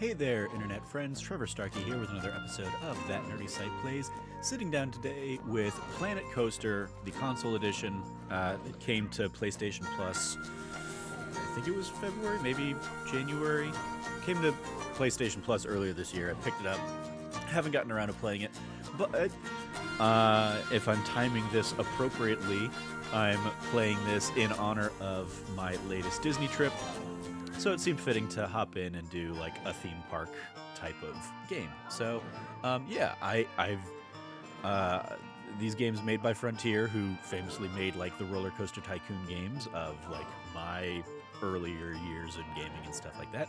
Hey there, internet friends. Trevor Starkey here with another episode of That Nerdy Site Plays. Sitting down today with Planet Coaster, the console edition. It came to PlayStation Plus, I think it was February, maybe January. Came to PlayStation Plus earlier this year. I picked it up. Haven't gotten around to playing it. But if I'm timing this appropriately, I'm playing this in honor of my latest Disney trip. So it seemed fitting to hop in and do like a theme park type of game. So, I've these games made by Frontier, who famously made like the RollerCoaster Tycoon games of like my earlier years in gaming and stuff like that.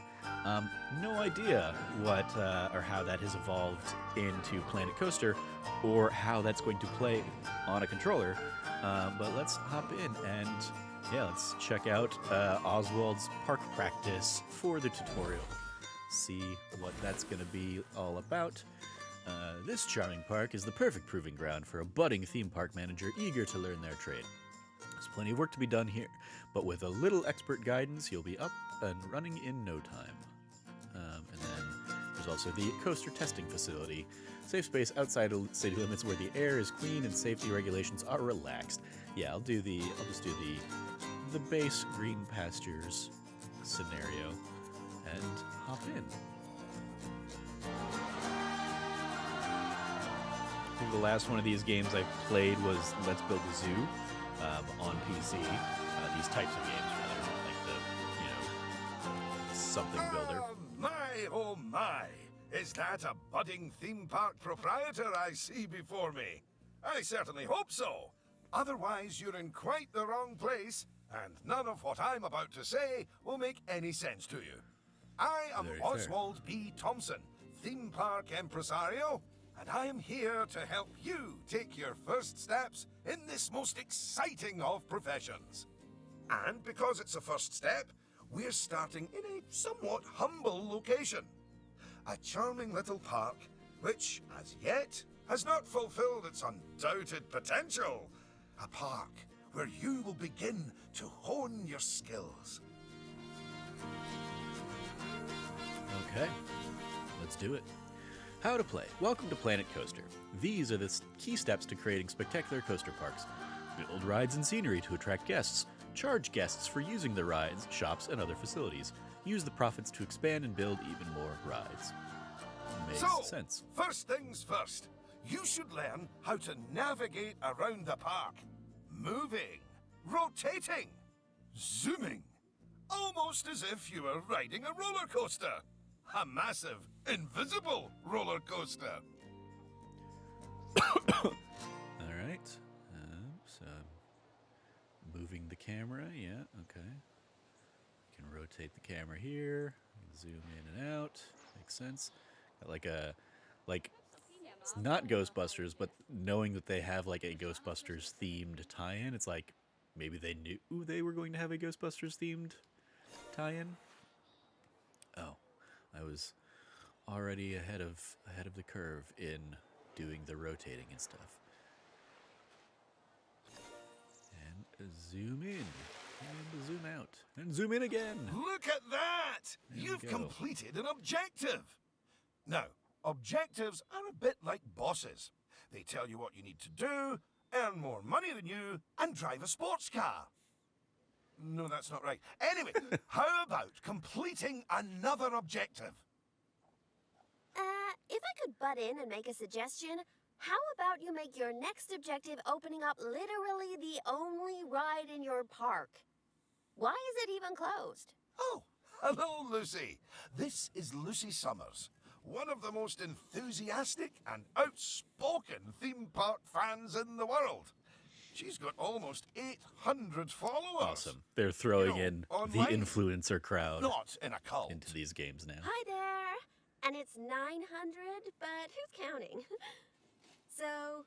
No idea what or how that has evolved into Planet Coaster, or how that's going to play on a controller. But let's hop in and. Yeah, let's check out Oswald's park practice for the tutorial. See what that's going to be all about. This charming park is the perfect proving ground for a budding theme park manager eager to learn their trade. There's plenty of work to be done here, but with a little expert guidance, you'll be up and running in no time. And then there's also the coaster testing facility. Safe space outside of city limits where the air is clean and safety regulations are relaxed. Yeah, I'll just do the base green pastures scenario and hop in. I think the last one of these games I played was Let's Build a Zoo on PC. These types of games, rather, like the, something builder. Oh my! Is that a budding theme park proprietor I see before me? I certainly hope so. Otherwise, you're in quite the wrong place, and none of what I'm about to say will make any sense to you. I am Oswald B. Thompson, theme park impresario, and I am here to help you take your first steps in this most exciting of professions. And because it's a first step, we're starting in a somewhat humble location. A charming little park, which, as yet, has not fulfilled its undoubted potential. A park where you will begin to hone your skills. Okay, let's do it. How to play. Welcome to Planet Coaster. These are the key steps to creating spectacular coaster parks. Build rides and scenery to attract guests. Charge guests for using the rides, shops, and other facilities. Use the profits to expand and build even more rides. Makes sense. First things first. You should learn how to navigate around the park. Moving, rotating, zooming. Almost as if you were riding a roller coaster. A massive, invisible roller coaster. All right. So, moving the camera. Yeah, okay. You can rotate the camera here. Zoom in and out. Makes sense. Got it's not Ghostbusters, but knowing that they have like a Ghostbusters themed tie-in, it's like maybe they knew they were going to have a Ghostbusters themed tie-in. Oh, I was already ahead of the curve in doing the rotating and stuff. And zoom in, and zoom out, and zoom in again. Look at that! You've completed an objective. Now, objectives are a bit like bosses. They tell you what you need to do, earn more money than you, and drive a sports car. No, that's not right. Anyway, how about completing another objective? If I could butt in and make a suggestion, how about you make your next objective opening up literally the only ride in your park? Why is it even closed? Oh, hello, Lucy. This is Lucy Summers, one of the most enthusiastic and outspoken theme park fans in the world. She's got almost 800 followers. Awesome. They're throwing in online, the influencer crowd not in a cult. into these games now. Hi there. And it's 900, but who's counting? So,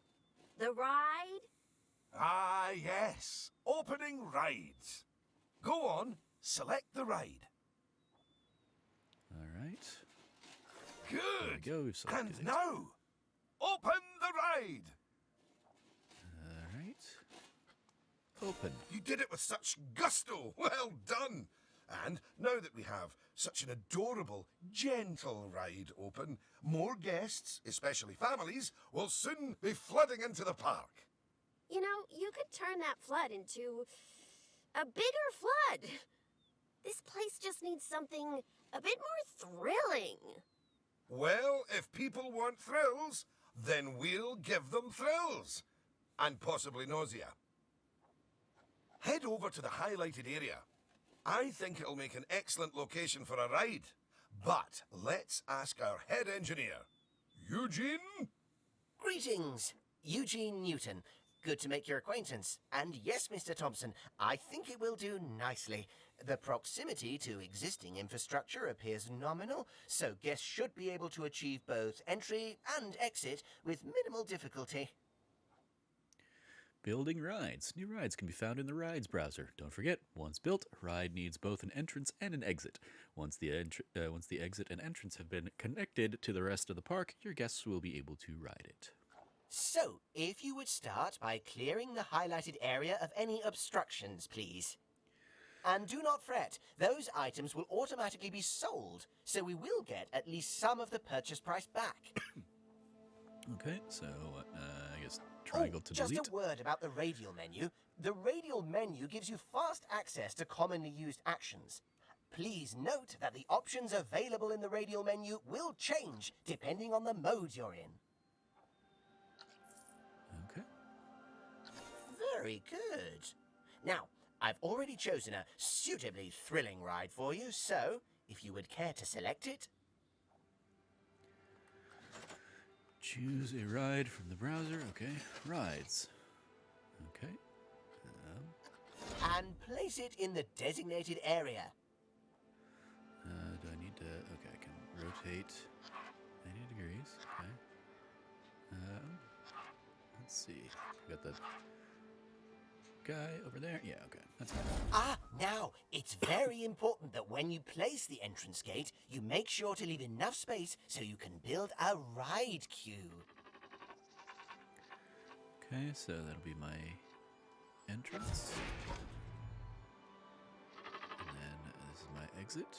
the ride? Ah, yes. Opening rides. Go on, select the ride. All right. Good. There we go. We've selected And it. now, open the ride. All right. Open. You did it with such gusto. Well done. And now that we have such an adorable, gentle ride open, more guests, especially families, will soon be flooding into the park. You know, you could turn that flood into a bigger flood. This place just needs something a bit more thrilling. Well, if people want thrills, then we'll give them thrills. And possibly nausea. Head over to the highlighted area. I think it'll make an excellent location for a ride. But let's ask our head engineer. Eugene? Greetings, Eugene Newton. Good to make your acquaintance. And yes, Mr. Thompson, I think it will do nicely. The proximity to existing infrastructure appears nominal, so guests should be able to achieve both entry and exit with minimal difficulty. Building rides. New rides can be found in the Rides browser. Don't forget, once built, a ride needs both an entrance and an exit. Once the exit and entrance have been connected to the rest of the park, your guests will be able to ride it. So, if you would start by clearing the highlighted area of any obstructions, please. And do not fret, those items will automatically be sold, so we will get at least some of the purchase price back. Okay, so I guess triangle to delete. Just a word about the Radial Menu. The Radial Menu gives you fast access to commonly used actions. Please note that the options available in the Radial Menu will change depending on the mode you're in. Okay. Very good. Now, I've already chosen a suitably thrilling ride for you, so if you would care to select it. Choose a ride from the browser. Okay. Rides. Okay. And place it in the designated area. Do I need to... Okay, I can rotate 90 degrees. Okay. Let's see. We got the guy over there. Yeah, okay. That's fine. Now, it's very important that when you place the entrance gate, you make sure to leave enough space so you can build a ride queue. Okay, so that'll be my entrance. And then this is my exit.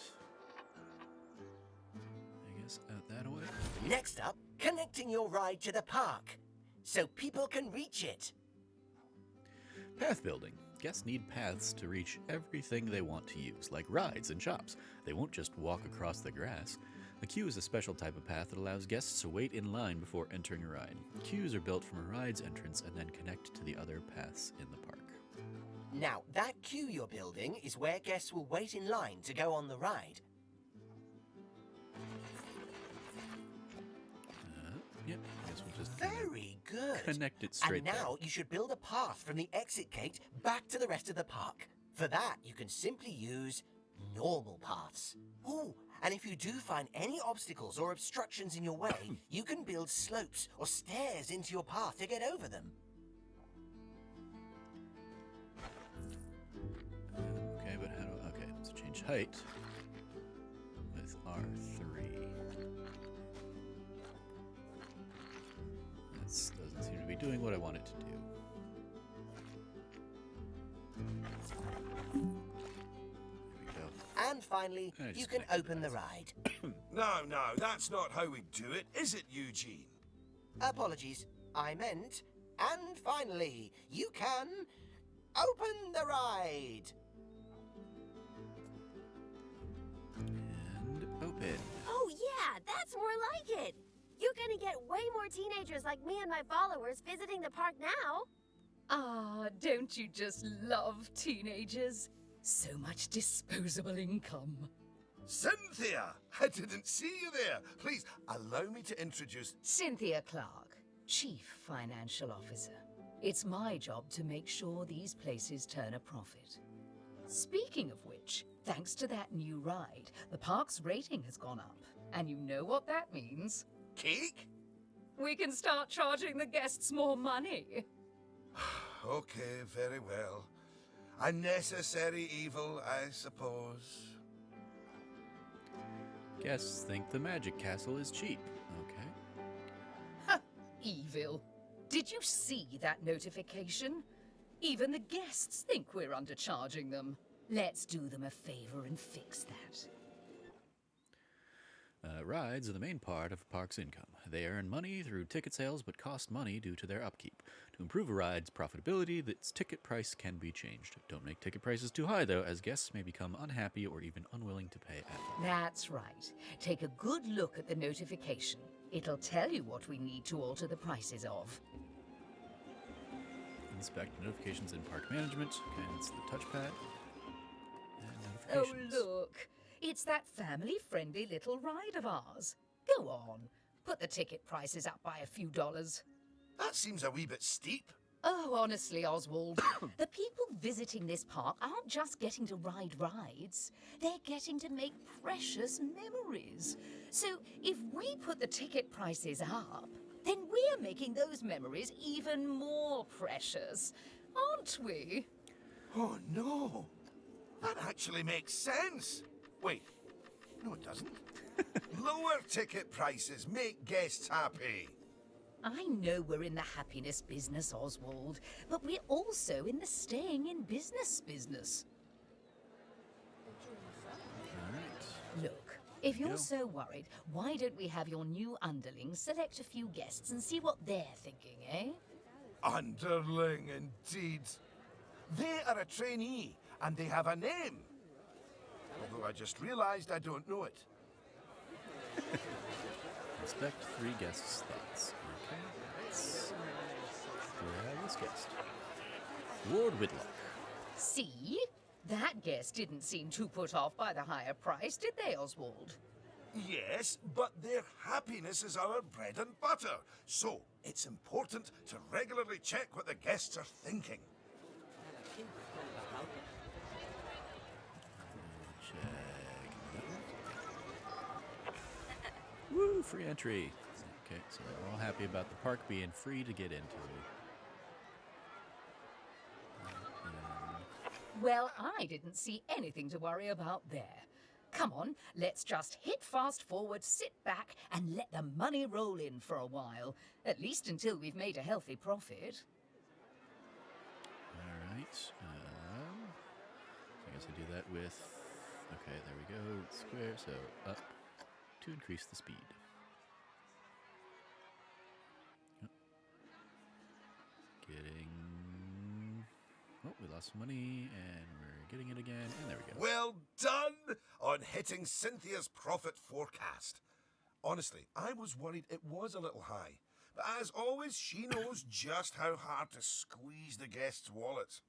I guess out that way. Next up, connecting your ride to the park, so people can reach it. Path building. Guests need paths to reach everything they want to use, like rides and shops. They won't just walk across the grass. A queue is a special type of path that allows guests to wait in line before entering a ride. Queues are built from a ride's entrance and then connect to the other paths in the park. Now, that queue you're building is where guests will wait in line to go on the ride. Yep, I guess we'll just Very good. connect it straight And now you should build a path from the exit gate back to the rest of the park. For that, you can simply use normal paths. Ooh, and if you do find any obstacles or obstructions in your way, you can build slopes or stairs into your path to get over them. Okay, but how do... Okay, so change height with R3. This doesn't seem to be doing what I want it to do. There we go. And finally, I just you can connected open the that. ride. No, that's not how we do it, is it, Eugene? Apologies, I meant. And finally, you can open the ride. And open. Oh, yeah, that's more like it. You're gonna get way more teenagers like me and my followers visiting the park now. Ah, don't you just love teenagers? So much disposable income. Cynthia! I didn't see you there. Please, allow me to introduce... Cynthia Clark, Chief Financial Officer. It's my job to make sure these places turn a profit. Speaking of which, thanks to that new ride, the park's rating has gone up. And you know what that means? Cake? We can start charging the guests more money. Okay, very well. A necessary evil, I suppose. Guests think the Magic Castle is cheap. Okay. Ha! Evil. Did you see that notification? Even the guests think we're undercharging them. Let's do them a favor and fix that. Rides are the main part of a park's income. They earn money through ticket sales but cost money due to their upkeep. To improve a ride's profitability, its ticket price can be changed. Don't make ticket prices too high, though, as guests may become unhappy or even unwilling to pay at all. That's right. Take a good look at the notification. It'll tell you what we need to alter the prices of. Inspect notifications in park management. Okay, it's the touchpad. And Oh, notifications. look. It's that family-friendly little ride of ours. Go on. Put the ticket prices up by a few dollars. That seems a wee bit steep. Oh, honestly, Oswald, the people visiting this park aren't just getting to ride rides. They're getting to make precious memories. So if we put the ticket prices up, then we're making those memories even more precious, aren't we? Oh, no. That actually makes sense. Wait. No, it doesn't. Lower ticket prices make guests happy. I know we're in the happiness business, Oswald, but we're also in the staying in business. All right. Look, if you're go. so worried, why don't we have your new underlings select a few guests and see what they're thinking, eh? Underling, indeed. They are a trainee, and they have a name. Although I just realized I don't know it. Inspect 3 guests' thoughts. Okay, let's try this guest. Ward Whitlock. See? That guest didn't seem too put off by the higher price, did they, Oswald? Yes, but their happiness is our bread and butter. So, it's important to regularly check what the guests are thinking. Check. Woo, free entry. Okay, so they're all happy about the park being free to get into. Well, I didn't see anything to worry about there. Come on, let's just hit fast forward, sit back, and let the money roll in for a while. At least until we've made a healthy profit. All right. I guess I do that with. Okay, there we go. Square. So up to increase the speed. Yep. Getting. Oh, we lost some money, and we're getting it again, and there we go. Well done on hitting Cynthia's profit forecast. Honestly, I was worried it was a little high. But as always, she knows just how hard to squeeze the guests' wallets.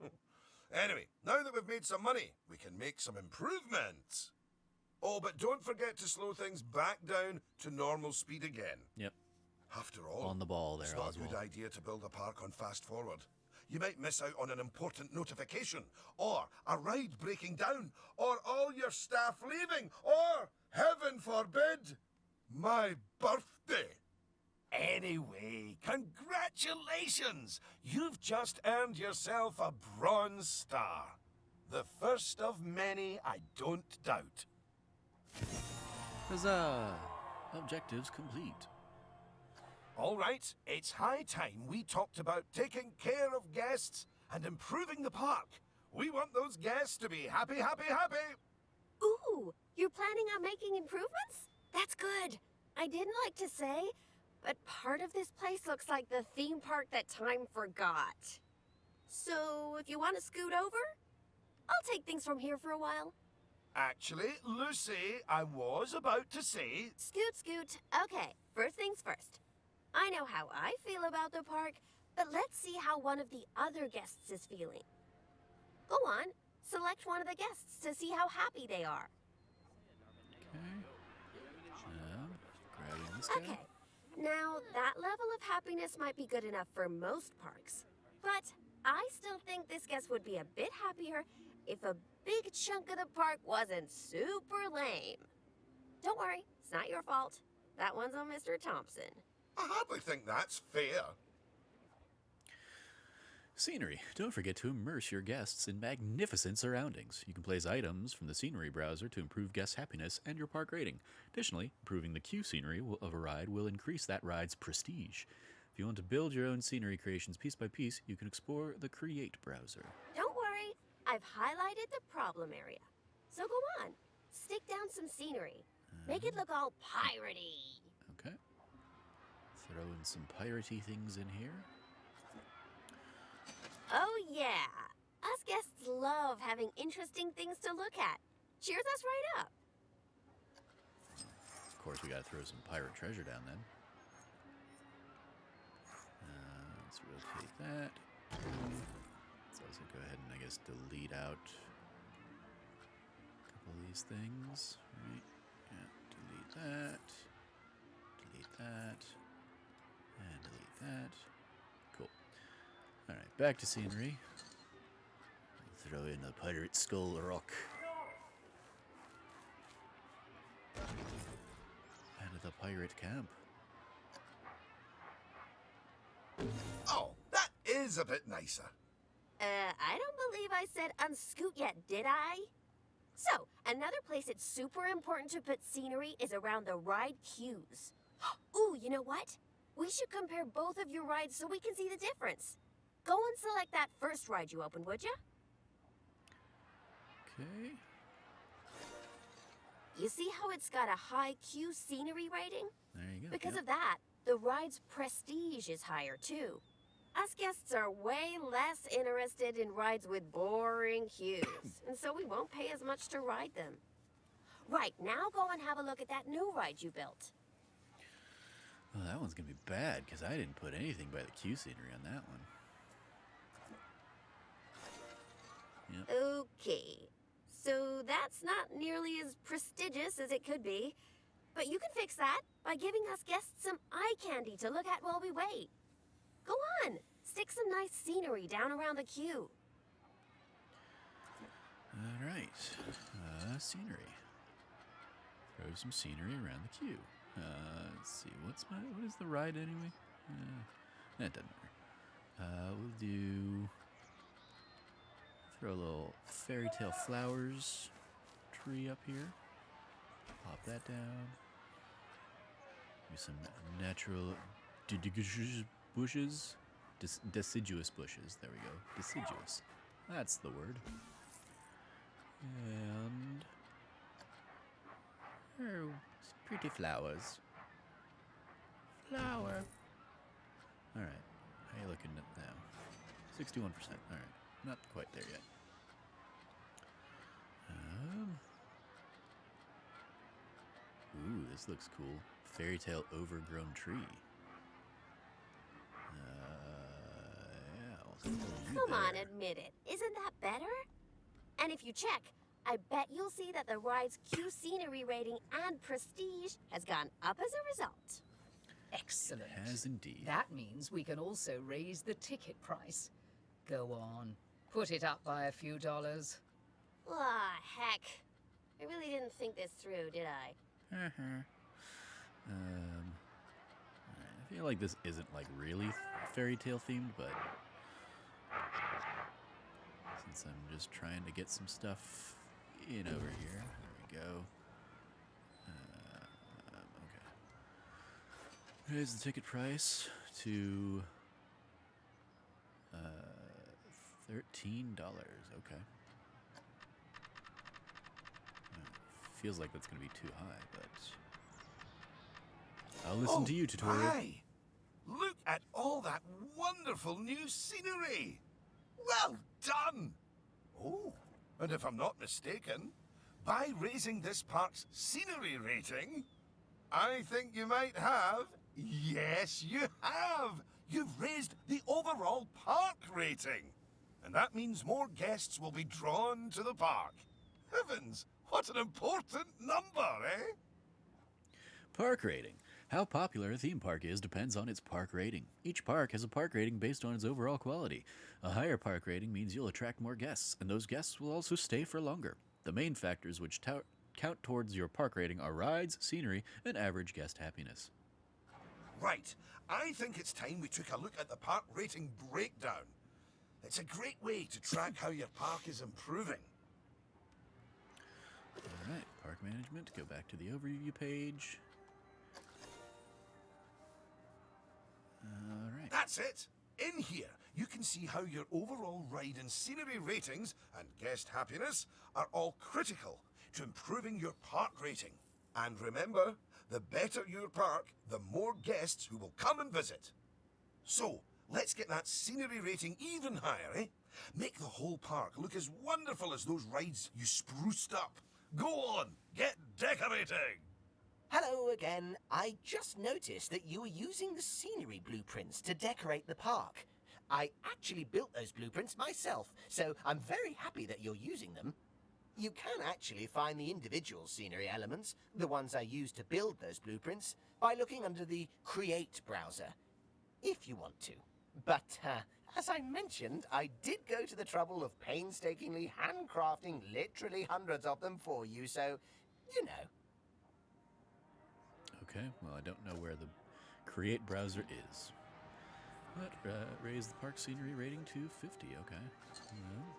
Anyway, now that we've made some money, we can make some improvements. Oh, but don't forget to slow things back down to normal speed again. Yep. After all, On the ball there, it's not Oswald. a good idea to build a park on fast forward. You might miss out on an important notification, or a ride breaking down, or all your staff leaving, or, heaven forbid, my birthday. Anyway, congratulations! You've just earned yourself a bronze star. The first of many, I don't doubt. Huzzah! Objectives complete. All right, it's high time we talked about taking care of guests and improving the park. We want those guests to be happy, happy, happy. Ooh, you're planning on making improvements? That's good. I didn't like to say, but part of this place looks like the theme park that time forgot. So, if you want to scoot over, I'll take things from here for a while. Actually, Lucy, I was about to say... Scoot. Okay, first things first. I know how I feel about the park, but let's see how one of the other guests is feeling. Go on, select one of the guests to see how happy they are. Okay. Grabbing this guy. Okay, now that level of happiness might be good enough for most parks, but I still think this guest would be a bit happier if a big chunk of the park wasn't super lame. Don't worry, it's not your fault. That one's on Mr. Thompson. I hardly think that's fair. Scenery. Don't forget to immerse your guests in magnificent surroundings. You can place items from the scenery browser to improve guest happiness and your park rating. Additionally, improving the queue scenery of a ride will increase that ride's prestige. If you want to build your own scenery creations piece by piece, you can explore the Create browser. Don't worry, I've highlighted the problem area. So go on, stick down some scenery. Make it look all piratey. Okay. Throw in some piratey things in here. Oh yeah, us guests love having interesting things to look at. Cheers us right up. Of course, we gotta throw some pirate treasure down then. Let's rotate that. Let's also go ahead and, I guess, delete out a couple of these things. Right? Yeah, delete that. Delete that. And delete that. Cool. Alright, back to scenery. Throw in a pirate skull rock. And the pirate camp. Oh, that is a bit nicer. I don't believe I said unscoot yet, did I? So, another place it's super important to put scenery is around the ride queues. Ooh, you know what? We should compare both of your rides so we can see the difference. Go and select that first ride you opened, would you? Okay. You see how it's got a high queue scenery rating? There you go. Because Yep. of that, the ride's prestige is higher too. Us guests are way less interested in rides with boring queues, and so we won't pay as much to ride them. Right, now go and have a look at that new ride you built. Well, that one's gonna be bad because I didn't put anything by the queue scenery on that one. Yep. Okay, so that's not nearly as prestigious as it could be, but you can fix that by giving us guests some eye candy to look at while we wait. Go on, stick some nice scenery down around the queue. All right. Scenery. Throw some scenery around the queue. Let's see. What is the ride anyway? That doesn't matter. We'll do. Throw a little fairy tale flowers tree up here. Pop that down. Maybe some natural bushes. Deciduous bushes. There we go. Deciduous. That's the word. And oh, pretty flowers. Flower. All right. How you looking at now? 61%. All right. Not quite there yet. Ooh, this looks cool. Fairy tale overgrown tree. Yeah. I'll throw you Come on, there. admit it. Isn't that better? And if you check, I bet you'll see that the ride's queue scenery rating and prestige has gone up as a result. Excellent. It has indeed. That means we can also raise the ticket price. Go on. Put it up by a few dollars. Ah, heck. I really didn't think this through, did I? Alright, I feel like this isn't like really fairy tale themed, but since I'm just trying to get some stuff in over here, there we go. Okay. Raise the ticket price to $13. Okay. Feels like that's going to be too high, but I'll listen to you, tutorial. My. Look at all that wonderful new scenery. Well done. Oh, and if I'm not mistaken, by raising this park's scenery rating, I think you might have. Yes, you have. You've raised the overall park rating. And that means more guests will be drawn to the park. Heavens, what an important number, eh? Park rating. How popular a theme park is depends on its park rating. Each park has a park rating based on its overall quality. A higher park rating means you'll attract more guests, and those guests will also stay for longer. The main factors which count towards your park rating are rides, scenery, and average guest happiness. Right. I think it's time we took a look at the park rating breakdown. It's a great way to track how your park is improving. All right, park management. Go back to the overview page. All right. That's it. In here, you can see how your overall ride and scenery ratings and guest happiness are all critical to improving your park rating. And remember, the better your park, the more guests who will come and visit. So, let's get that scenery rating even higher, eh? Make the whole park look as wonderful as those rides you spruced up. Go on, get decorating! Hello again. I just noticed that you were using the scenery blueprints to decorate the park. I actually built those blueprints myself, so I'm very happy that you're using them. You can actually find the individual scenery elements, the ones I used to build those blueprints, by looking under the Create browser, if you want to. But, as I mentioned, I did go to the trouble of painstakingly handcrafting literally hundreds of them for you, so, you know. Okay, well, I don't know where the Create browser is. But raise the park scenery rating to 50, okay. Well,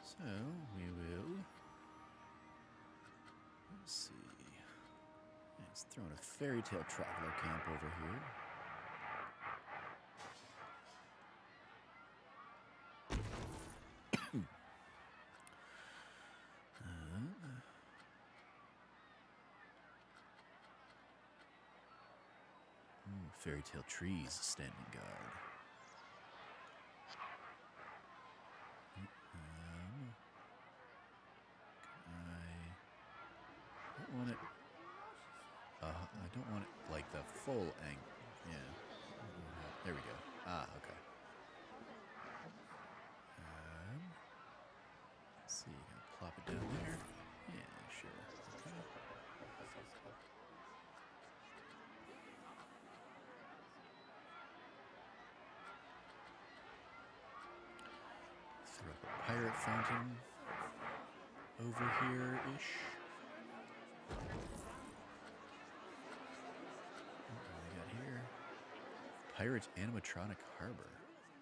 so, we will... Let's see... It's throwing a fairy tale traveler camp over here. Fairy tale trees standing guard. I don't want it. I don't want it like the full angle. Yeah. There we go. Ah, okay. Let's see. Gonna plop it down there. Yeah, sure. Okay. Throw up a pirate fountain over here-ish. What do we got here? Pirate animatronic harbor.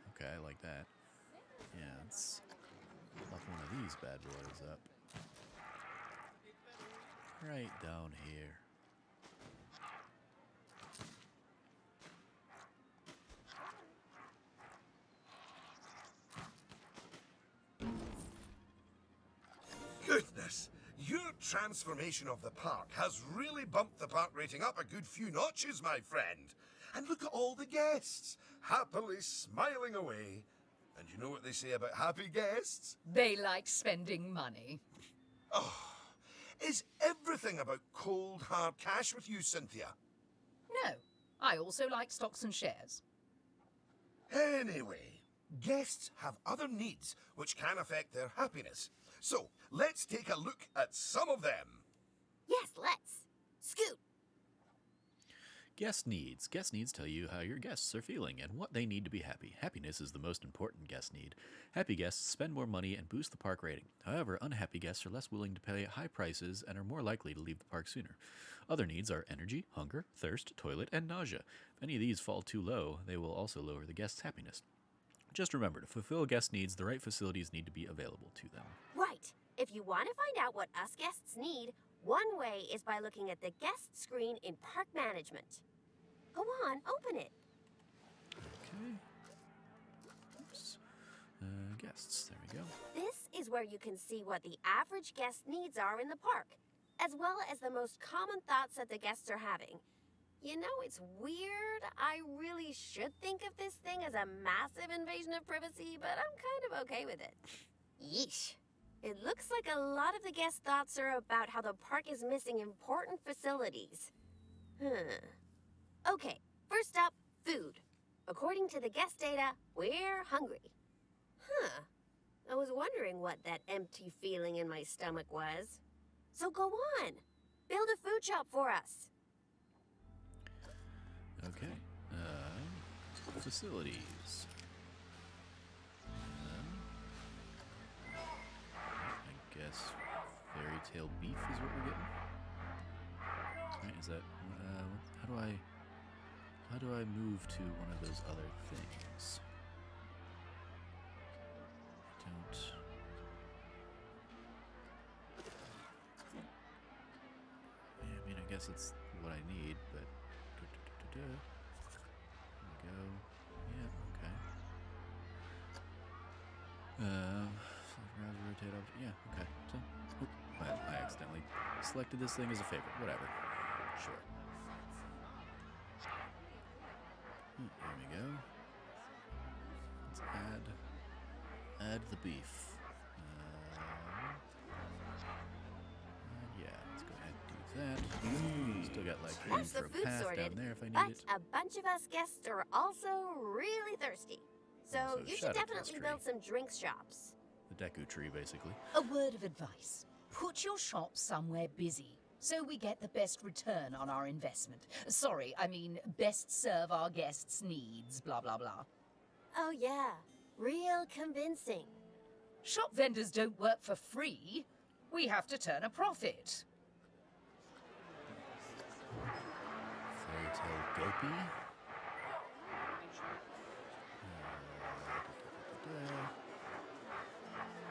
Okay, I like that. Yeah, let's lock one of these bad boys up. Right down here. Goodness, your transformation of the park has really bumped the park rating up a good few notches, my friend. And look at all the guests, happily smiling away. And you know what they say about happy guests? They like spending money. Oh, is everything about cold, hard cash with you, Cynthia? No, I also like stocks and shares. Anyway, guests have other needs which can affect their happiness. So, let's take a look at some of them. Yes, let's. Scoot. Guest needs. Guest needs tell you how your guests are feeling and what they need to be happy. Happiness is the most important guest need. Happy guests spend more money and boost the park rating. However, unhappy guests are less willing to pay high prices and are more likely to leave the park sooner. Other needs are energy, hunger, thirst, toilet, and nausea. If any of these fall too low, they will also lower the guest's happiness. Just remember, to fulfill guest needs, the right facilities need to be available to them. Right. If you want to find out what us guests need, one way is by looking at the guest screen in park management. Go on, open it. Okay. Oops. Guests. There we go. This is where you can see what the average guest needs are in the park, as well as the most common thoughts that the guests are having. You know, it's weird. I really should think of this thing as a massive invasion of privacy, but I'm kind of okay with it. Yeesh. It looks like a lot of the guest thoughts are about how the park is missing important facilities. Okay, first up, food. According to the guest data, we're hungry. I was wondering what that empty feeling in my stomach was. So go on, build a food shop for us. Okay. Facilities. I guess fairy tale beef is what we're getting. Right, is that how do I move to one of those other things? I don't. Yeah, I mean, I guess it's what I need, but. go. Yeah, okay. Rotate object. Yeah, okay. So, well, I accidentally selected this thing as a favorite. Whatever. Sure. There we go. Let's add the beef. Yeah, let's go ahead and do that. Still got like room That's the for a food path sorted, down there if I need but it. a bunch of us guests are also really thirsty. So Also, you shut should up, definitely Tree. build some drink shops. The Deku tree, basically. A word of advice. Put your shop somewhere busy, so we get the best return on our investment. Sorry, I mean best serve our guests' needs, blah blah blah. Oh yeah, real convincing. Shop vendors don't work for free. We have to turn a profit. Fairy Tale Gulpy.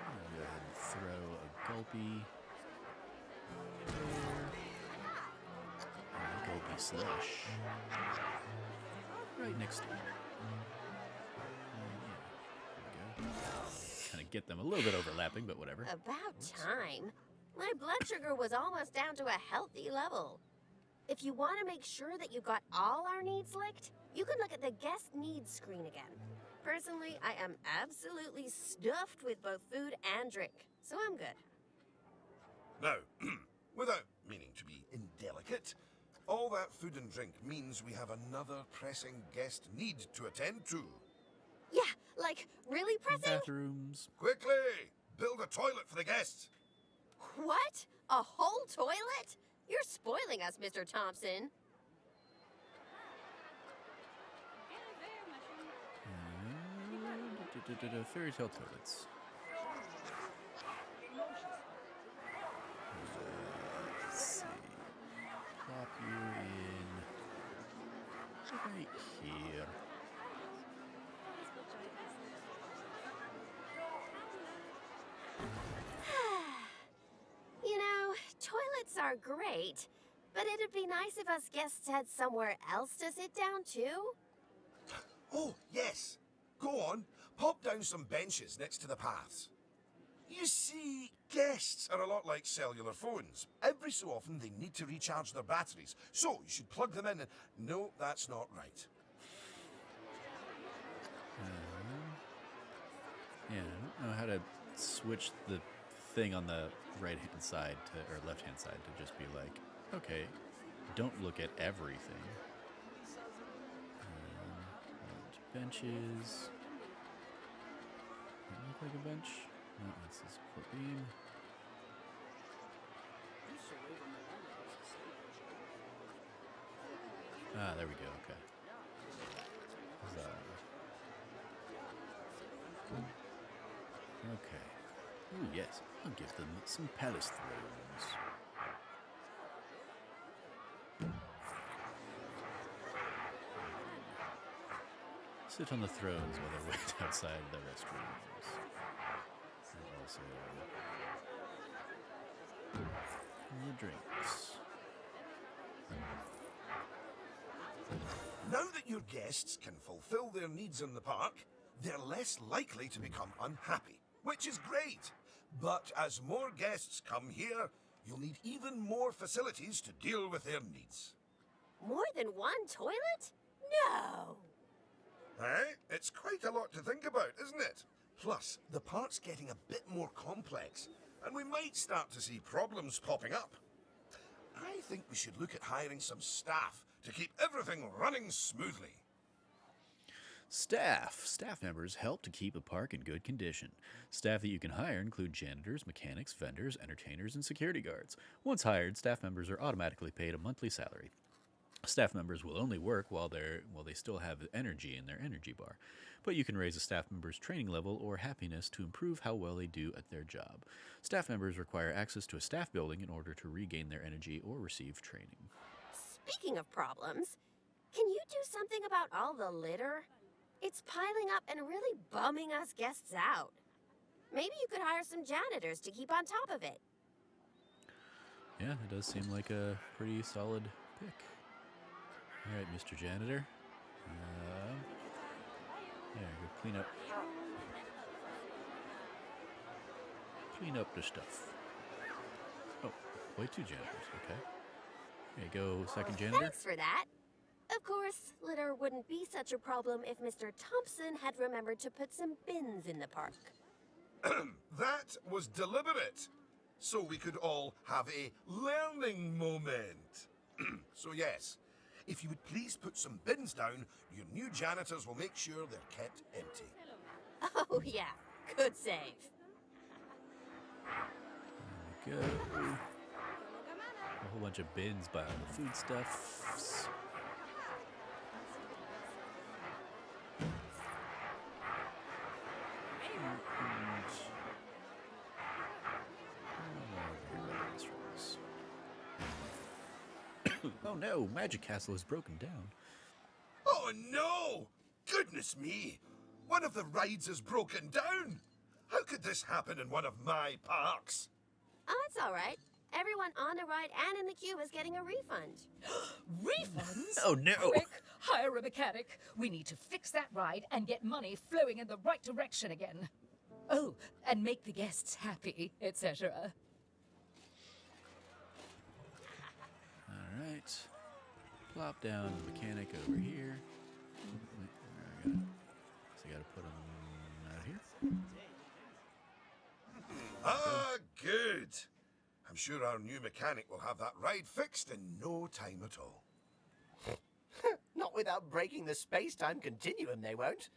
I'll go ahead and throw a Gulpy there. And a Gulpy Slush right next to it. Yeah, there we go. Kind of get them a little bit overlapping, but whatever. About time. My blood sugar was almost down to a healthy level. If you want to make sure that you got all our needs licked, you can look at the guest needs screen again. Personally, I am absolutely stuffed with both food and drink, so I'm good. Now, without meaning to be indelicate, all that food and drink means we have another pressing guest need to attend to. Yeah, like, really pressing? Bathrooms. Quickly! Build a toilet for the guests! What? A whole toilet? You're spoiling us, Mr. Thompson. Fairy Tale toilets. Let's see. Plop you in right here. You know, toilets are great, but it'd be nice if us guests had somewhere else to sit down, too. Oh, yes. Go on. Pop down some benches next to the paths. You see, guests are a lot like cellular phones. Every so often they need to recharge their batteries, so you should plug them in and... No, that's not right. Yeah, I don't know how to switch the thing on the right-hand side to, or left-hand side to just be like, okay, don't look at everything. Benches. Does it look like a bench? No, this is foot beam. Ah, there we go, okay. Huzzah. Okay. Ooh, yes. I'll give them some palace thrones. Sit on the thrones while they wait outside the restrooms. And also the drinks. Now that your guests can fulfill their needs in the park, they're less likely to become unhappy, which is great. But as more guests come here, you'll need even more facilities to deal with their needs. More than one toilet? No! Eh? It's quite a lot to think about, isn't it? Plus, the park's getting a bit more complex, and we might start to see problems popping up. I think we should look at hiring some staff to keep everything running smoothly. Staff. Staff members help to keep a park in good condition. Staff that you can hire include janitors, mechanics, vendors, entertainers, and security guards. Once hired, staff members are automatically paid a monthly salary. Staff members will only work while they still have energy in their energy bar, but you can raise a staff member's training level or happiness to improve how well they do at their job. Staff members require access to a staff building in order to regain their energy or receive training. Speaking of problems, can you do something about all the litter? It's piling up and really bumming us guests out. Maybe you could hire some janitors to keep on top of it. Yeah, it does seem like a pretty solid pick. All right, Mr. Janitor. There, go clean up the stuff. Oh, wait, 2 janitors. Okay. There you go, second janitor. Thanks for that. Of course, litter wouldn't be such a problem if Mr. Thompson had remembered to put some bins in the park. That was deliberate, so we could all have a learning moment. So yes, if you would please put some bins down, your new janitors will make sure they're kept empty. Oh yeah, good save. There we go. A whole bunch of bins by all the foodstuffs. Oh no, Magic Castle is broken down. Oh no! Goodness me! One of the rides is broken down! How could this happen in one of my parks? Oh, it's all right. Everyone on the ride and in the queue is getting a refund. Refunds? Oh no! Quick, hire a mechanic. We need to fix that ride and get money flowing in the right direction again. Oh, and make the guests happy, etc. Alright. Plop down the mechanic over here. I gotta put him out here. Ah, good! I'm sure our new mechanic will have that ride fixed in no time at all. Not without breaking the space-time continuum, they won't.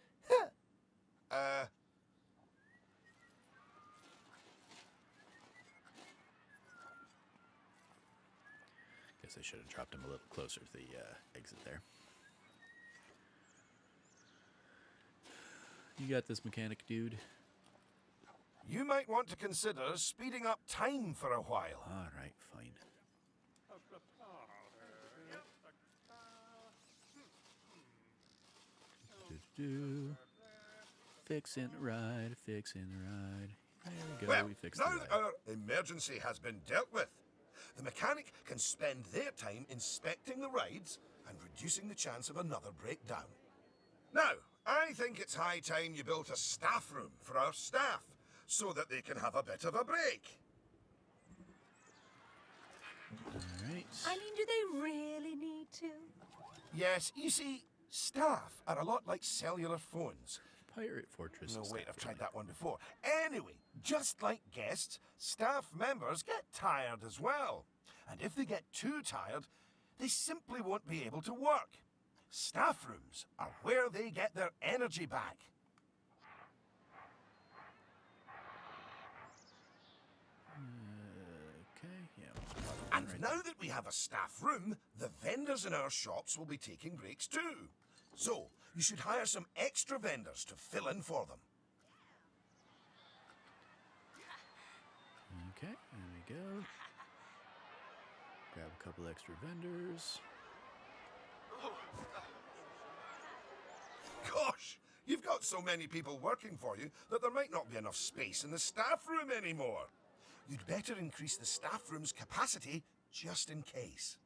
Guess I should have dropped him a little closer to the exit there. You got this, mechanic dude. You might want to consider speeding up time for a while. Alright, fine. Fixing the ride, fixing the ride. There we go, Well, we fixed now the that ride. our emergency has been dealt with, the mechanic can spend their time inspecting the rides and reducing the chance of another breakdown. Now, I think it's high time you built a staff room for our staff so that they can have a bit of a break. Alright. I mean, do they really need to? Yes, you see, staff are a lot like cellular phones. Pirate Fortress. No, is wait, that I've tried for that one before. Anyway, just like guests, staff members get tired as well. And if they get too tired, they simply won't be able to work. Staff rooms are where they get their energy back. Okay, yeah. And now that we have a staff room, the vendors in our shops will be taking breaks too. So, you should hire some extra vendors to fill in for them. Okay, there we go. Grab a couple extra vendors. Gosh, you've got so many people working for you that there might not be enough space in the staff room anymore. You'd better increase the staff room's capacity just in case.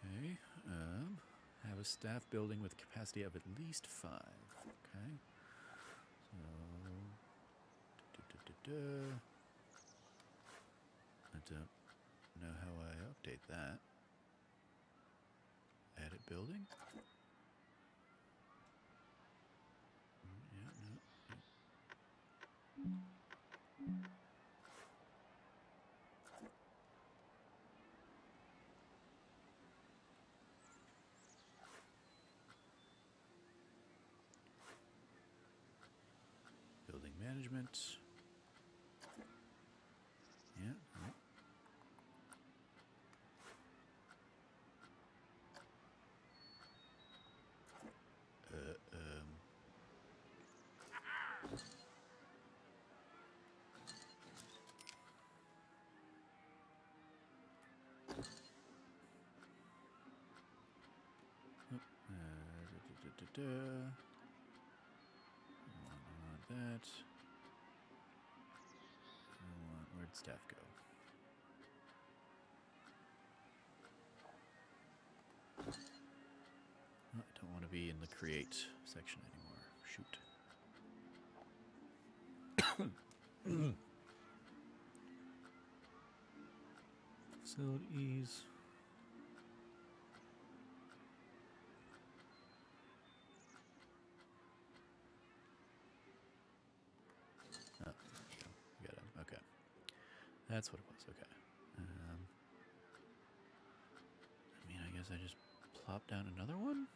Okay, have a staff building with capacity of at least 5. Okay. So, I don't know how I update that. Edit building. Yeah, no. Building management. Yeah, right. I want that. Where'd staff go? Oh, I don't want to be in in the create section anymore. Shoot. Facilities. Oh, got it. Okay. That's what it was. Okay. I mean, I guess I just plop down another one?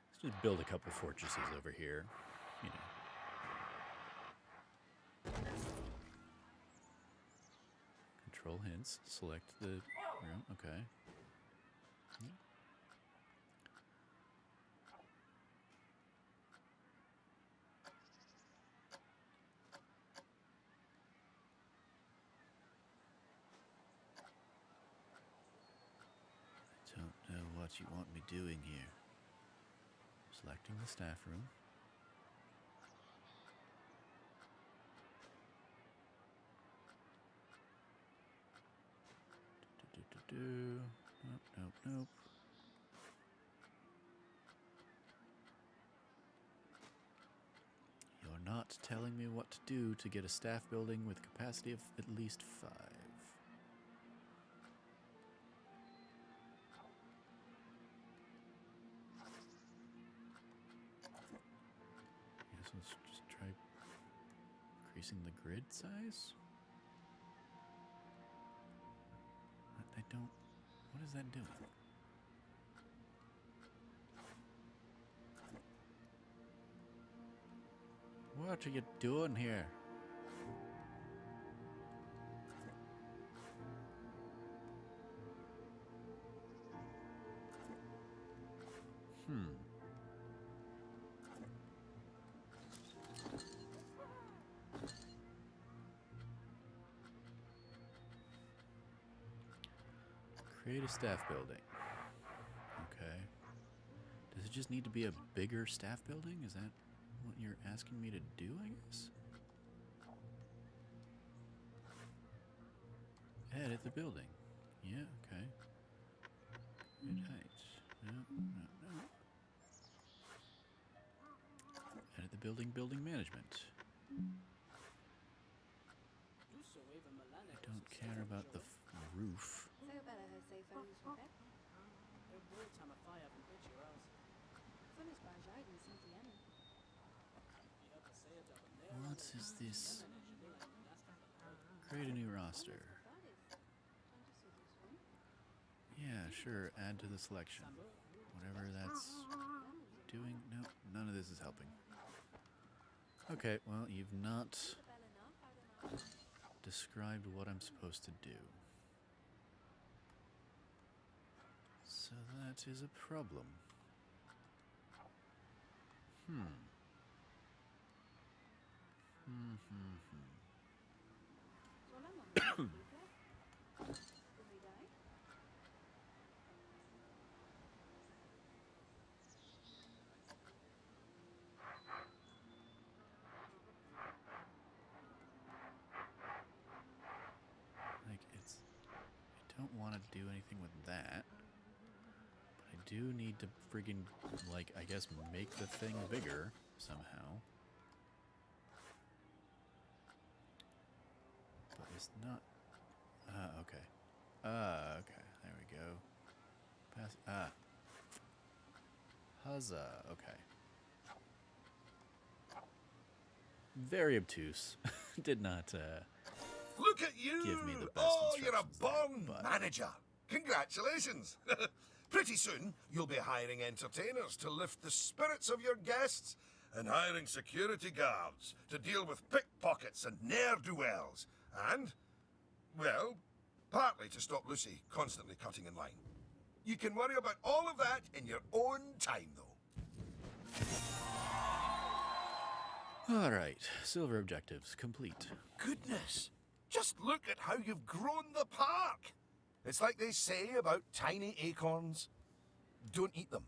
Let's just build a couple fortresses over here, you know. Control hints, select the room, okay. I don't know what you want me doing here. Selecting the staff room. Nope, nope, nope. You're not telling me what to do to get a staff building with capacity of at least 5. Guess let's just try increasing the grid size. I don't... What is that doing? What are you doing here? Create a staff building. Okay. Does it just need to be a bigger staff building? Is that what you're asking me to do, I guess? Edit the building. Yeah, okay. Good height. No, no, no. Edit the building management. I don't care about the roof. What is this? Create a new roster. Yeah, sure, add to the selection. Whatever that's doing. Nope, none of this is helping. Okay, well, you've not described what I'm supposed to do. So that is a problem. Like, it's... I don't want to do anything with that. But I do need to friggin', like, I guess make the thing bigger somehow. But it's not... okay. Okay. There we go. Pass... Huzzah. Okay. Very obtuse. Did not, Look at you! give me the best Oh, you're a instructions there, born but- manager. Congratulations. Pretty soon, you'll be hiring entertainers to lift the spirits of your guests and hiring security guards to deal with pickpockets and ne'er-do-wells. And, well, partly to stop Lucy constantly cutting in line. You can worry about all of that in your own time, though. All right. Silver objectives complete. Goodness! Just look at how you've grown the park! It's like they say about tiny acorns. Don't eat them.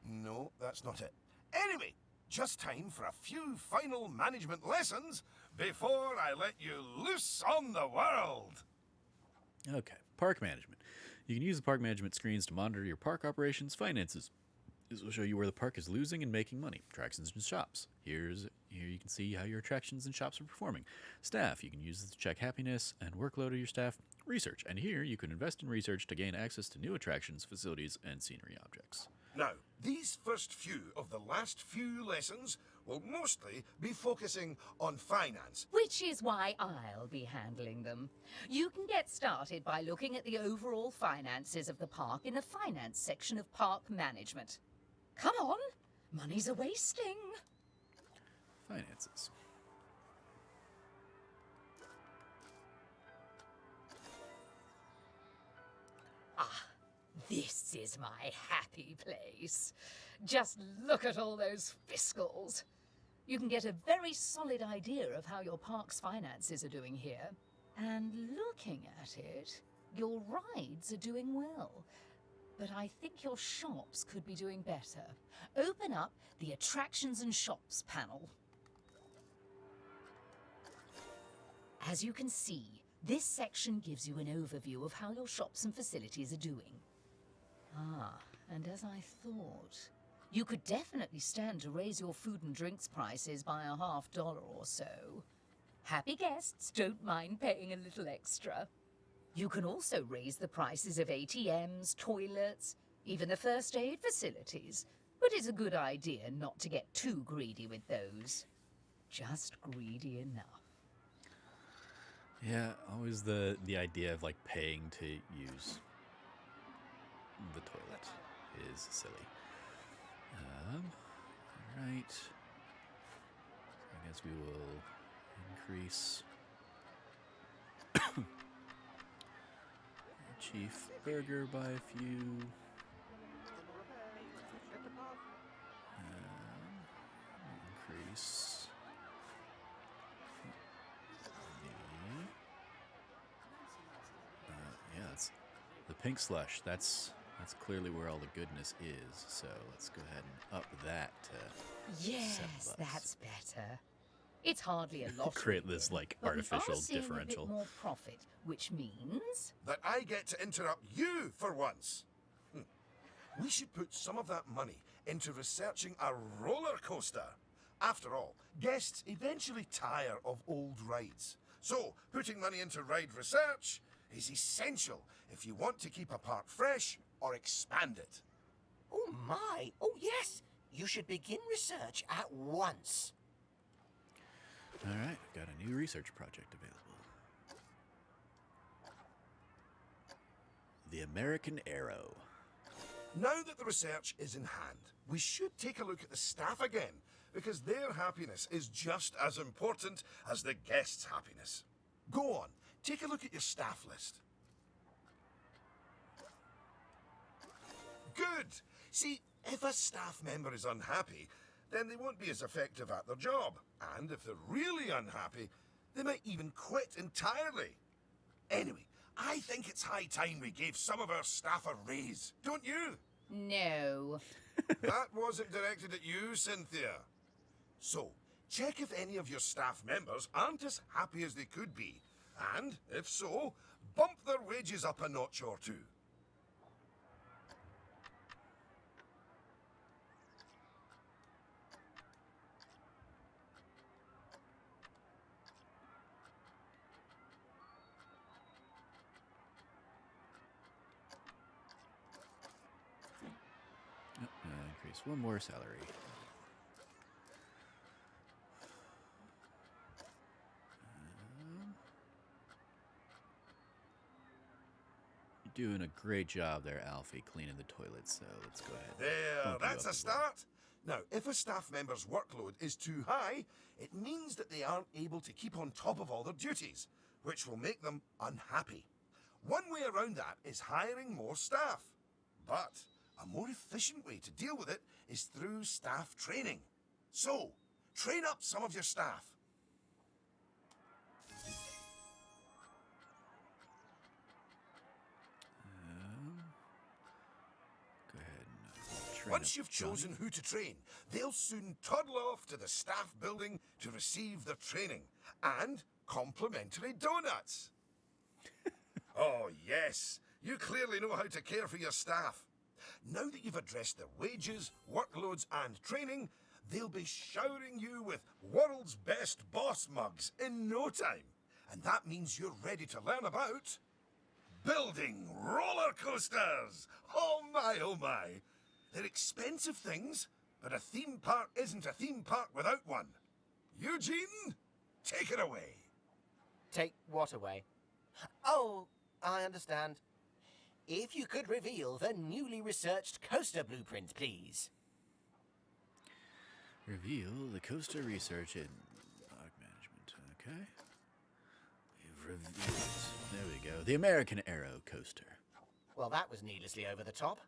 No, that's not it. Anyway, just time for a few final management lessons before I let you loose on the world. Okay, park management. You can use the park management screens to monitor your park operations finances. This will show you where the park is losing and making money. Attractions and shops. Here you can see how your attractions and shops are performing. Staff, you can use this to check happiness and workload of your staff. Research, and here you can invest in research to gain access to new attractions, facilities, and scenery objects. Now, these first few of the last few lessons will mostly be focusing on finance. Which is why I'll be handling them. You can get started by looking at the overall finances of the park in the finance section of park management. Come on, money's a wasting. Finances. This is my happy place. Just look at all those fiscals. You can get a very solid idea of how your park's finances are doing here. And looking at it, your rides are doing well. But I think your shops could be doing better. Open up the Attractions and Shops panel. As you can see, this section gives you an overview of how your shops and facilities are doing. And as I thought, you could definitely stand to raise your food and drinks prices by $50 or so. Happy guests don't mind paying a little extra. You can also raise the prices of ATMs, toilets, even the first aid facilities. But it's a good idea not to get too greedy with those. Just greedy enough. Yeah, always the idea of like paying to use the toilet is silly. Alright. I guess we will increase Chief Burger by a few. Increase yeah, it's the pink slush. That's clearly where all the goodness is. So let's go ahead and up that to Yes, $7. that's better. It's hardly a lot. Create this like but artificial we are seeing differential. A bit more profit, which means That I get to interrupt you for once. We should put some of that money into researching a roller coaster. After all, guests eventually tire of old rides. So, putting money into ride research is essential if you want to keep a park fresh or expand it. Oh my! Oh yes! You should begin research at once. All right, got a new research project available. The American Arrow. Now that the research is in hand, we should take a look at the staff again, because their happiness is just as important as the guests' happiness. Go on, take a look at your staff list. Good! See, if a staff member is unhappy, then they won't be as effective at their job. And if they're really unhappy, they might even quit entirely. Anyway, I think it's high time we gave some of our staff a raise, don't you? no. That wasn't directed at you, Cynthia. So, check if any of your staff members aren't as happy as they could be. And, if so, bump their wages up a notch or two. Increase one more salary. You're doing a great job there, Alfie, cleaning the toilets, so let's go ahead. There, bump you that's up a as well. start. Now, if a staff member's workload is too high, it means that they aren't able to keep on top of all their duties, which will make them unhappy. One way around that is hiring more staff. But a more efficient way to deal with it is through staff training. So, train up some of your staff. Go ahead Once you've chosen who to train, they'll soon toddle off to the staff building to receive their training and complimentary donuts. Oh, yes. You clearly know how to care for your staff. Now that you've addressed their wages, workloads, and training, they'll be showering you with world's best boss mugs in no time. And that means you're ready to learn about building roller coasters. Oh my, oh my. They're expensive things, but a theme park isn't a theme park without one. Eugene, take it away. Take what away? Oh, I understand. If you could reveal the newly researched coaster blueprint, please. Reveal the coaster research in park management. Okay. We've revealed. There we go. The American Aero coaster. Well, that was needlessly over the top.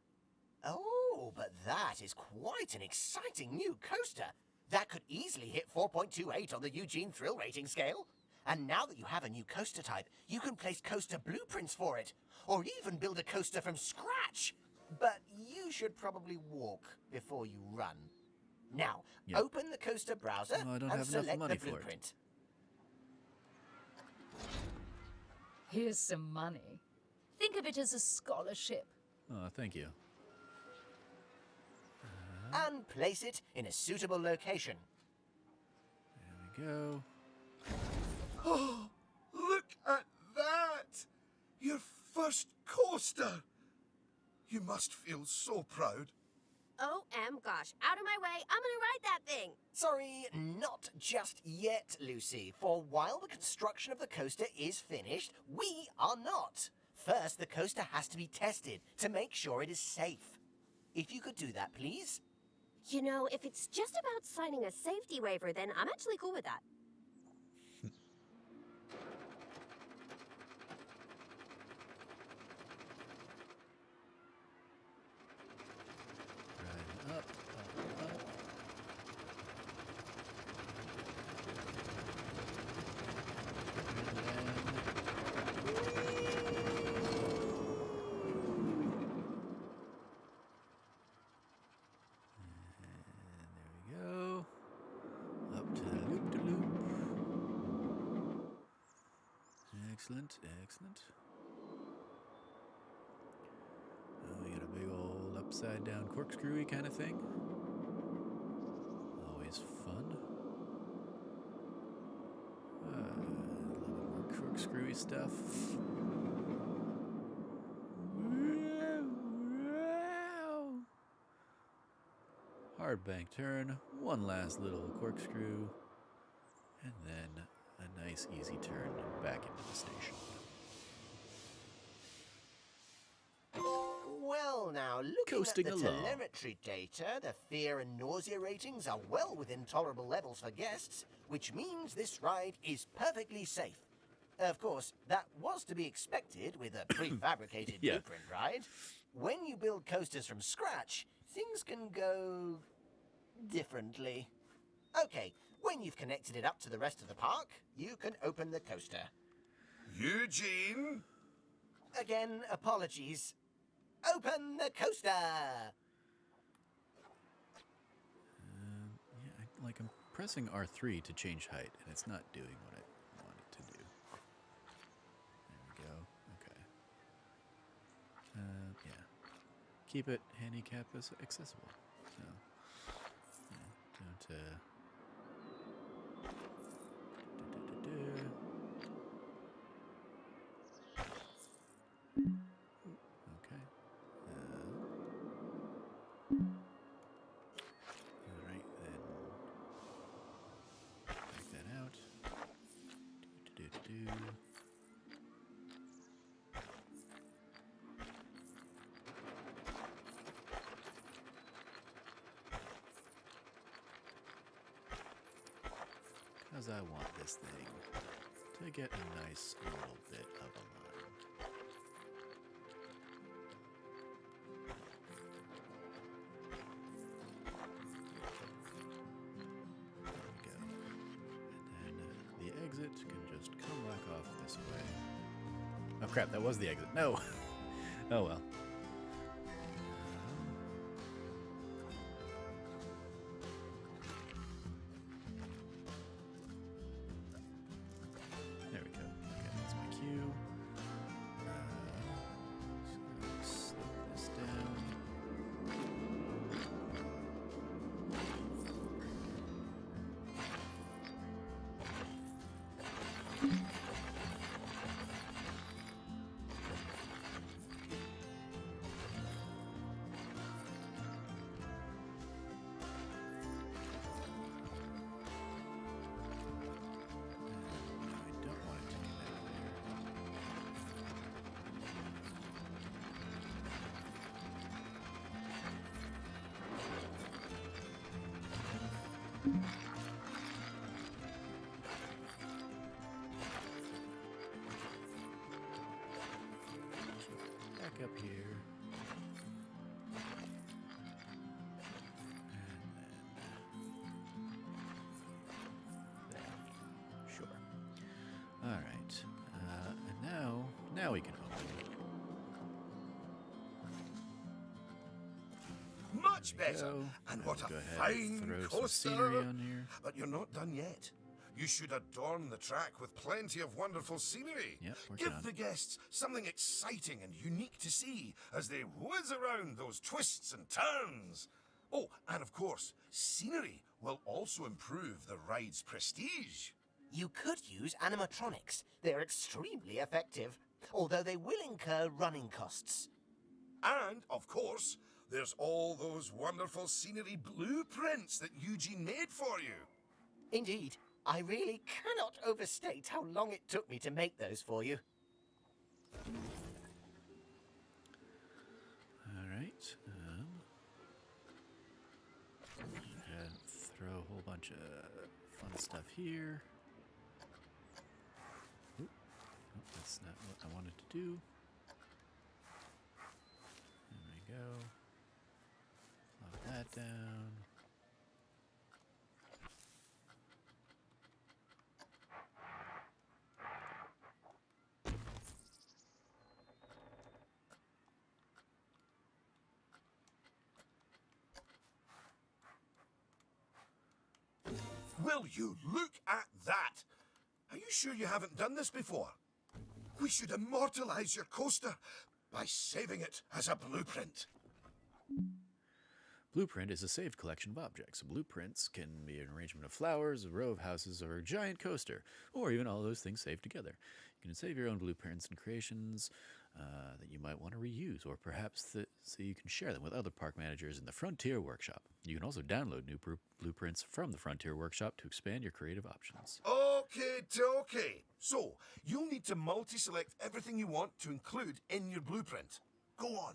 Oh, but that is quite an exciting new coaster. That could easily hit 4.28 on the Eugene Thrill Rating scale. And now that you have a new coaster type, you can place coaster blueprints for it, or even build a coaster from scratch. But you should probably walk before you run. Now, open the coaster browser Well, I don't and have enough select money the for it. blueprint. Here's some money. Think of it as a scholarship. Oh, thank you. And place it in a suitable location. There we go. Oh, look at that! Your first coaster! You must feel so proud. OM gosh, out of my way, I'm gonna ride that thing. Sorry, not just yet, Lucy. For while the construction of the coaster is finished, we are not. First, the coaster has to be tested to make sure it is safe. If you could do that, please. You know, if it's just about signing a safety waiver, then I'm actually cool with that. Riding up, up, up. And there we go. Up to the loop-de-loop. Excellent, excellent. Oh, we got a big old upside-down corkscrewy kind of thing. Always fun. A little bit more corkscrewy stuff. Hard bank turn, one last little corkscrew, and then a nice easy turn back into the station. Well, now, looking Coasting at the along. telemetry data, the fear and nausea ratings are well within tolerable levels for guests, which means this ride is perfectly safe. Of course, that was to be expected with a prefabricated Yeah. blueprint ride. When you build coasters from scratch, things can go differently. Okay, when you've connected it up to the rest of the park, you can open the coaster. Eugene? Again, apologies. Open the coaster! I'm pressing R3 to change height, and it's not doing what I want it to do. There we go. Okay. Yeah. Keep it handicap accessible. So, yeah, don't, Okay. Alright, then. Take that out. Do. Because I want this thing to get a nice little bit of a line. There we go. And then the exit can just come back off this way. Oh crap, that was the exit. No! Oh well. Back up here. And then there. Sure. All right. And now we can open. Much There we better. go. And Now what we'll a go ahead fine and throw some coaster. scenery on here. But you're not done yet. You should adorn the track with plenty of wonderful scenery. Yep, working Give on the it. guests something exciting and unique to see as they whiz around those twists and turns. Oh, and of course, scenery will also improve the ride's prestige. You could use animatronics. They're extremely effective, although they will incur running costs. And, of course, there's all those wonderful scenery blueprints that Eugene made for you. Indeed, I really cannot overstate how long it took me to make those for you. All right. And throw a whole bunch of fun stuff here. Oop. Oh, that's not what I wanted to do. There we go. Plop that down. Will you look at that? Are you sure you haven't done this before? We should immortalize your coaster by saving it as a blueprint. Blueprint is a saved collection of objects. Blueprints can be an arrangement of flowers, a row of houses, or a giant coaster, or even all those things saved together. You can save your own blueprints and creations that you might want to reuse, or perhaps so you can share them with other park managers in the Frontier Workshop. You can also download new blueprints from the Frontier Workshop to expand your creative options. Okay. So, you'll need to multi-select everything you want to include in your blueprint. Go on.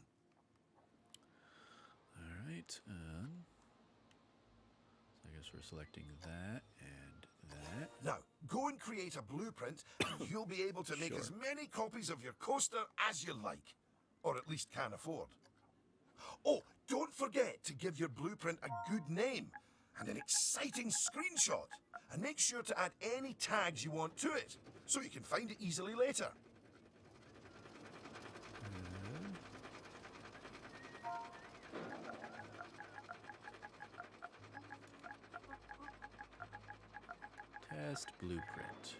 All right. So I guess we're selecting that and that. Now, go and create a blueprint, and you'll be able to make Sure. as many copies of your coaster as you like, or at least can afford. Oh, don't forget to give your blueprint a good name and an exciting screenshot, and make sure to add any tags you want to it, so you can find it easily later. Test blueprint.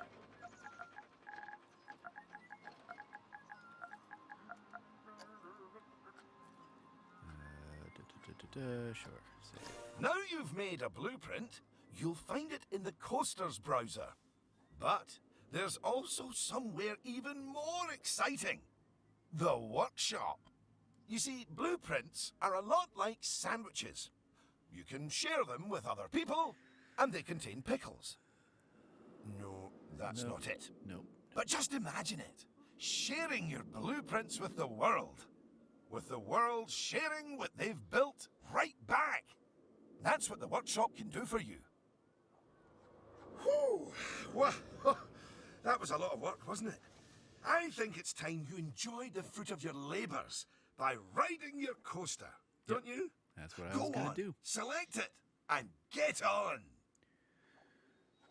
Sure. Save. Now you've made a blueprint, you'll find it in the Coasters browser. But there's also somewhere even more exciting. The workshop. You see, blueprints are a lot like sandwiches. You can share them with other people, and they contain pickles. No, that's Nope. not it. Nope. But just imagine it. Sharing your blueprints with the world. With the world sharing what they've built right back. That's what the workshop can do for you. Whew. Well, that was a lot of work, wasn't it? I think it's time you enjoyed the fruit of your labours by riding your coaster, don't you? That's what I Go was going on, to do. select it, and get on.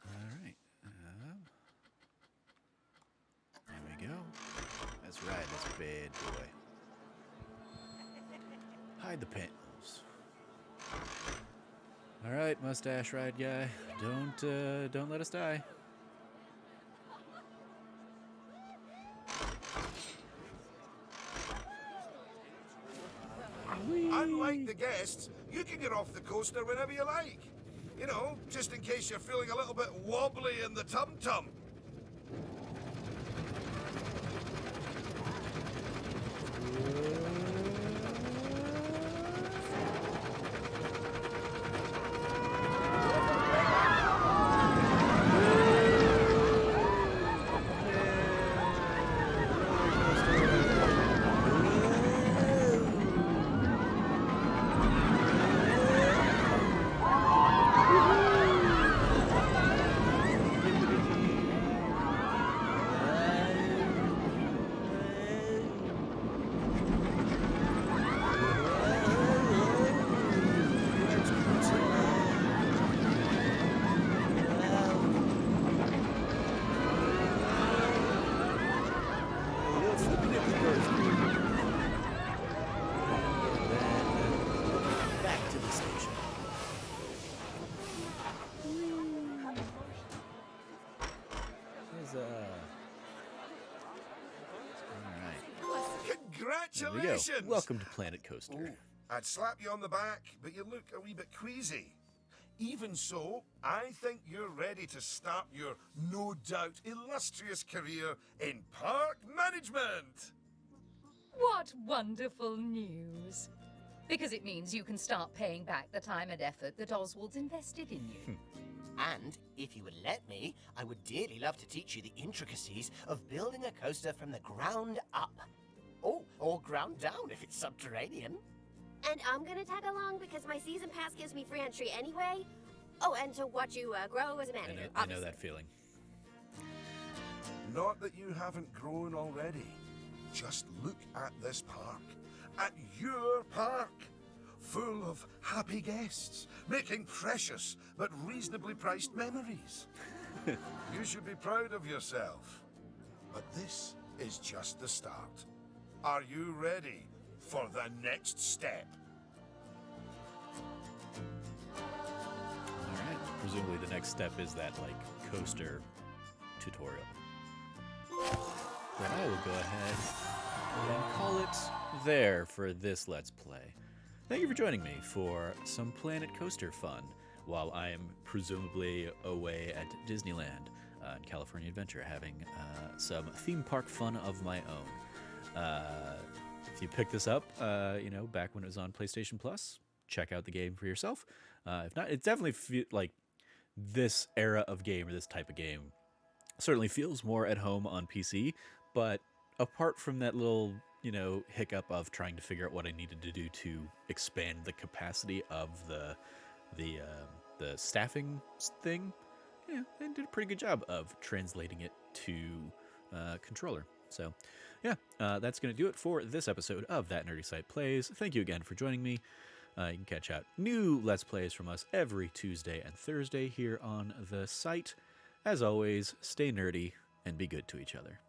All right. There we go. Let's ride this bad boy. Hide the panels. All right, mustache ride guy. Don't let us die. Unlike the guests, you can get off the coaster whenever you like. You know, just in case you're feeling a little bit wobbly in the tum-tum. Huzzah. All right. Congratulations! There we go. Welcome to Planet Coaster. Ooh, I'd slap you on the back, but you look a wee bit queasy. Even so, I think you're ready to start your no doubt illustrious career in park management. What wonderful news! Because it means you can start paying back the time and effort that Oswald's invested in you. And if you would let me, I would dearly love to teach you the intricacies of building a coaster from the ground up. Oh, or ground down if it's subterranean. And I'm gonna tag along because my season pass gives me free entry anyway. Oh, and to watch you grow as a manager. I know that feeling. Not that you haven't grown already. Just look at this park. At your park. Full of happy guests, making precious but reasonably priced memories. You should be proud of yourself. But this is just the start. Are you ready for the next step? All right. Presumably the next step is that, like, coaster tutorial. Then I will go ahead and call it there for this Let's Play. Thank you for joining me for some Planet Coaster fun while I am presumably away at Disneyland in California Adventure having some theme park fun of my own. If you pick this up, back when it was on PlayStation Plus, check out the game for yourself. If not, it definitely like this era of game or this type of game certainly feels more at home on PC, but apart from that little hiccup of trying to figure out what I needed to do to expand the capacity of the staffing thing, yeah, I did a pretty good job of translating it to controller. So, yeah, that's going to do it for this episode of That Nerdy Site Plays. Thank you again for joining me. You can catch out new Let's Plays from us every Tuesday and Thursday here on the site. As always, stay nerdy and be good to each other.